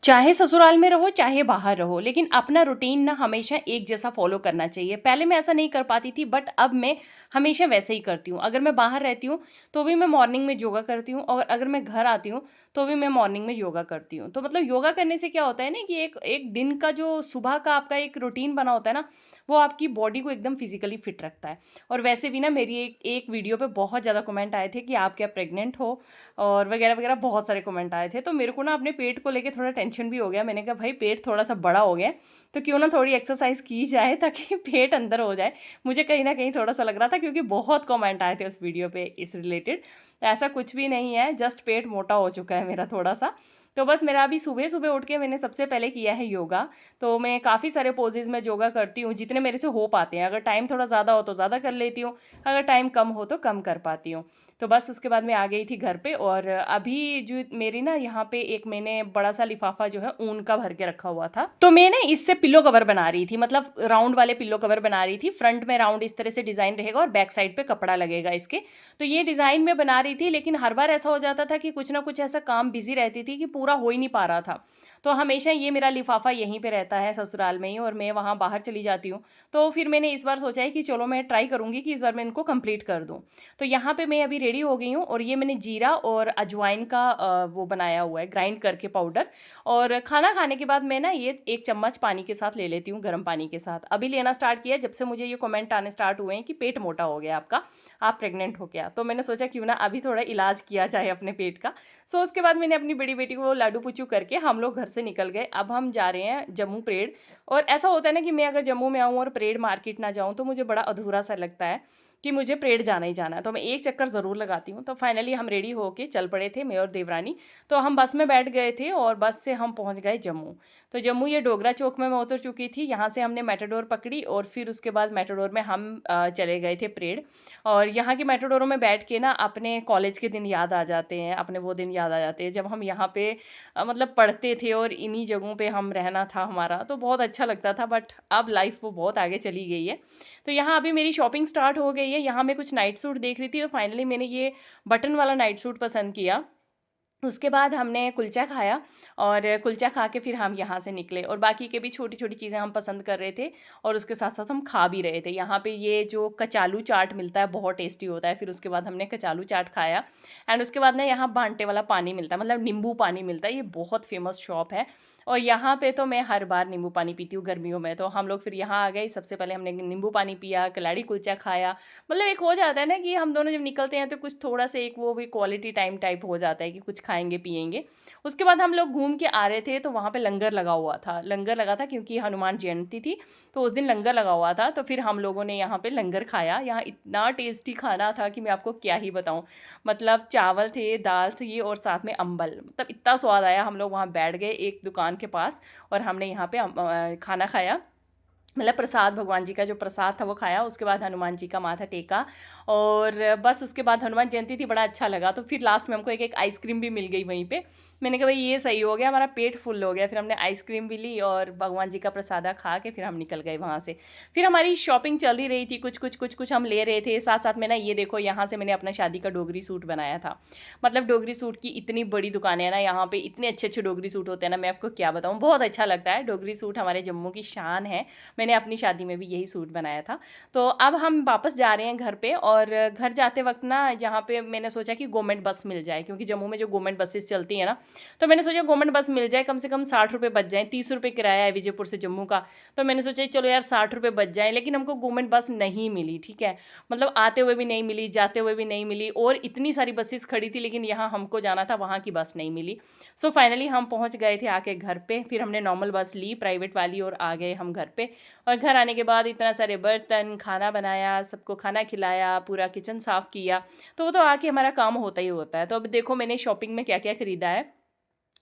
चाहे ससुराल में रहो, चाहे बाहर रहो, लेकिन अपना रूटीन ना हमेशा एक जैसा फ़ॉलो करना चाहिए। पहले मैं ऐसा नहीं कर पाती थी, बट अब मैं हमेशा वैसे ही करती हूँ। अगर मैं बाहर रहती हूँ, तो भी मैं मॉर्निंग में योगा करती हूँ, और अगर मैं घर आती हूँ, तो भी मैं मॉर्निंग में योगा करती हूँ। तो मतलब योगा करने से क्या होता है ना कि एक एक दिन का जो सुबह का आपका एक रूटीन बना होता है ना, वो आपकी बॉडी को एकदम फिज़िकली फ़िट रखता है। और वैसे भी ना मेरी एक एक वीडियो पे बहुत ज़्यादा कमेंट आए थे कि आप क्या प्रेग्नेंट हो? और वगैरह-वगैरह बहुत सारे कमेंट आए थे। तो मेरे को ना अपने पेट को लेके थोड़ा टेंशन भी हो गया। मैंने कहा भाई पेट थोड़ा-सा बड़ा हो गया है, तो क्यों ना थोड़ी एक्सरसाइज़ की जाए ताकि पेट अंदर हो जाए। मुझे कहीं न कहीं थोड़ा-सा लग रहा था क्योंकि बहुत कमेंट आए थे उस वीडियो पे इस रिलेटेड। ऐसा कुछ भी नहीं है, जस्ट पेट मोटा हो चुका है मेरा थोड़ा-सा। तो बस मेरा अभी सुबह-सुबह उठ के मैंने सबसे पहले किया है योगा। तो मैं काफ़ी सारे पोज़ेज़ में योगा करती हूँ, जितने मेरे से हो पाते हैं। अगर टाइम थोड़ा ज़्यादा हो तो ज़्यादा कर लेती हूँ, अगर टाइम कम हो तो कम कर पाती हूँ। तो बस उसके बाद मैं आ गई थी घर पे, और अभी जो मेरी ना यहाँ पे एक मैंने बड़ा-सा लिफ़ाफ़ा जो है ऊन का भर के रखा हुआ था। तो मैं ना इससे पिलो कवर बना रही थी, मतलब राउंड वाले पिलो कवर बना रही थी। फ्रंट में राउंड इस तरह से डिज़ाइन रहेगा और बैक साइड पे कपड़ा लगेगा इसके। तो ये डिज़ाइन मैं बना रही थी, लेकिन हर बार ऐसा हो जाता था कि कुछ ना कुछ ऐसा काम बिज़ी रहती थी कि पूरा हो ही नहीं पा रहा था। तो हमेशा ये मेरा लिफ़ाफ़ा यहीं पे रहता है ससुराल में ही, और मैं वहाँ बाहर चली जाती हूँ। तो फिर मैंने इस बार सोचा है कि चलो मैं ट्राई करूँगी कि इस बार मैं इनको कंप्लीट कर दूँ। तो यहाँ पे मैं अभी रेडी हो गई हूँ, और ये मैंने जीरा और अजवाइन का वो बनाया हुआ है ग्राइंड करके पाउडर। और खाना खाने के बाद मैं ना ये 1 चम्मच पानी के साथ ले लेती हूँ, गर्म पानी के साथ। अभी लेना स्टार्ट किया है जब से मुझे ये कमेंट आने स्टार्ट हुए हैं कि पेट मोटा हो गया आपका, आप प्रेग्नेंट हो क्या? तो मैंने सोचा क्यों ना अभी थोड़ा इलाज किया जाए अपने पेट का। सो उसके बाद मैंने अपनी बड़ी बेटी को लाडू-पुचू करके हम लोग घर से निकल गए। अब हम जा रहे हैं जम्मू परेड। और ऐसा होता है ना कि मैं अगर जम्मू में आऊँ और परेड मार्केट ना जाऊँ, तो मुझे बड़ा अधूरा-सा लगता है कि मुझे परेड जाना ही जाना है। तो मैं एक चक्कर ज़रूर लगाती हूँ। तो फाइनली हम रेडी होके चल पड़े थे, मैं और देवरानी। तो हम बस में बैठ गए थे और बस से हम पहुँच गए जम्मू। तो जम्मू ये डोगरा चौक में मैं उतर चुकी थी। यहाँ से हमने मेटाडोर पकड़ी, और फिर उसके बाद मेटाडोर में हम चले गए थे परेड। और यहाँ की मेटाडोरों में बैठ के ना अपने कॉलेज के दिन याद आ जाते हैं, अपने वो दिन याद आ जाते हैं जब हम यहाँ पे मतलब पढ़ते थे और इन्हीं जगहों पे हम रहना था हमारा, तो बहुत अच्छा लगता था। बट अब लाइफ़ वो बहुत आगे चली गई है। तो यहाँ अभी मेरी शॉपिंग स्टार्ट हो गई है। यहाँ मैं कुछ नाइट सूट देख रही थी, तो फाइनली मैंने ये बटन वाला नाइट सूट पसंद किया। उसके बाद हमने कुलचा खाया, और कुलचा खा के फिर हम यहाँ से निकले, और बाकी के भी छोटी-छोटी चीज़ें हम पसंद कर रहे थे, और उसके साथ-साथ हम खा भी रहे थे। यहाँ पे ये जो कचालू चाट मिलता है बहुत टेस्टी होता है, फिर उसके बाद हमने कचालू चाट खाया। एंड उसके बाद ना यहाँ बांटे वाला पानी मिलता है, मतलब नींबू पानी मिलता है, ये बहुत फ़ेमस शॉप है। और यहाँ पे तो मैं हर बार नींबू पानी पीती हूँ गर्मियों में। तो हम लोग फिर यहाँ आ गए, सबसे पहले हमने नींबू पानी पिया, कलाड़ी कुलचा खाया। मतलब एक हो जाता है ना कि हम दोनों जब निकलते हैं तो कुछ थोड़ा-सा एक वो भी क्वालिटी टाइम टाइप हो जाता है कि कुछ खाएँगे, पिएँगे। उसके बाद हम लोग घूम के आ रहे थे, तो वहाँ पे लंगर लगा हुआ था। लंगर लगा था क्योंकि हनुमान जयंती थी, तो उस दिन लंगर लगा हुआ था। तो फिर हम लोगों ने यहाँ पे लंगर खाया। यहाँ इतना टेस्टी खाना था कि मैं आपको क्या ही बताऊँ। मतलब चावल थे, दाल थी, और साथ में अम्बल। मतलब इतना स्वाद आया। हम लोग वहाँ बैठ गए एक दुकान के पास, और हमने यहाँ पे खाना खाया। मतलब प्रसाद, भगवान जी का जो प्रसाद था वो खाया। उसके बाद हनुमान जी का माथा टेका, और बस उसके बाद हनुमान जयंती थी, बड़ा अच्छा लगा। तो फिर लास्ट में हमको एक-एक आइसक्रीम भी मिल गई वहीं पे। मैंने कहा भाई ये सही हो गया, हमारा पेट फुल हो गया। फिर हमने आइसक्रीम भी ली और भगवान जी का प्रसादा खा के फिर हम निकल गए वहाँ से। फिर हमारी शॉपिंग चल ही रही थी, कुछ-कुछ हम ले रहे थे। साथ-साथ में ना ये देखो, यहाँ से मैंने अपना शादी का डोगरी सूट बनाया था। मतलब डोगरी सूट की इतनी बड़ी दुकानें हैं ना यहाँ पे, इतने अच्छे-अच्छे डोगरी सूट होते हैं ना, मैं आपको क्या बताऊँ, बहुत अच्छा लगता है। डोगरी सूट हमारे जम्मू की शान है। मैंने अपनी शादी में भी यही सूट बनाया था। तो अब हम वापस जा रहे हैं घर पे, और घर जाते वक़्त ना यहाँ पे मैंने सोचा कि गवर्नमेंट बस मिल जाए, क्योंकि जम्मू में जो गवर्नमेंट बसेस चलती हैं ना, तो मैंने सोचा गवर्नमेंट बस मिल जाए, कम से कम 60 रुपए बच जाएँ, 30 रुपए किराया है विजयपुर से जम्मू का। तो मैंने सोचा चलो यार 60 रुपए बच जाएँ, लेकिन हमको गवर्नमेंट बस नहीं मिली, ठीक है? मतलब आते हुए भी नहीं मिली, जाते हुए भी नहीं मिली, और इतनी सारी बसेस खड़ी थी, लेकिन यहाँ हमको जाना था, वहाँ की बस नहीं मिली। सो फाइनली हम पहुँच गए थे आके घर पे। फिर हमने नॉर्मल बस ली, प्राइवेट वाली, और आ गए हम घर पे। और घर आने के बाद इतना सारे बर्तन, खाना बनाया, सबको खाना खिलाया, पूरा किचन साफ़ किया। तो वो तो आके हमारा काम होता ही होता है। तो अब देखो मैंने शॉपिंग में क्या-क्या खरीदा है।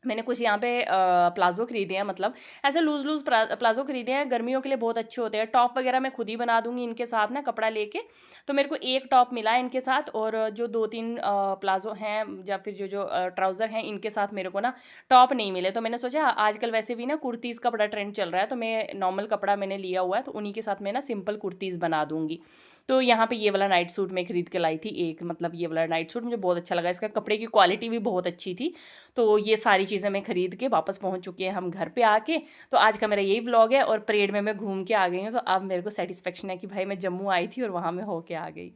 मैंने कुछ यहाँ पे प्लाज़ो खरीदे हैं, मतलब ऐसे लूज़-लूज़ प्लाज़ो खरीदे हैं, गर्मियों के लिए बहुत अच्छे होते हैं। टॉप वगैरह मैं खुद ही बना दूँगी इनके साथ ना, कपड़ा लेके। तो मेरे को 1 टॉप मिला है इनके साथ, और जो 2-3 प्लाज़ो हैं, या फिर जो ट्राउज़र हैं, इनके साथ मेरे को ना टॉप नहीं मिले। तो मैंने सोचा आजकल वैसे भी ना कुर्तीज़ का बड़ा ट्रेंड चल रहा है, तो मैं नॉर्मल कपड़ा मैंने लिया हुआ है, तो उन्हीं के साथ मैं ना सिंपल कुर्तीज़ बना दूँगी। तो यहाँ पे ये वाला नाइट सूट मैं खरीद के लाई थी एक, मतलब ये वाला नाइट सूट मुझे बहुत अच्छा लगा, इसका कपड़े की क्वालिटी भी बहुत अच्छी थी। तो ये सारी चीज़ें मैं खरीद के वापस पहुँच चुके हैं हम घर पे आके। तो आज का मेरा यही व्लॉग है और परेड में मैं घूम के आ गई हूँ, तो अब मेरे को सैटिस्फैक्शन है कि भाई मैं जम्मू आई थी और वहाँ मैं होके आ गई।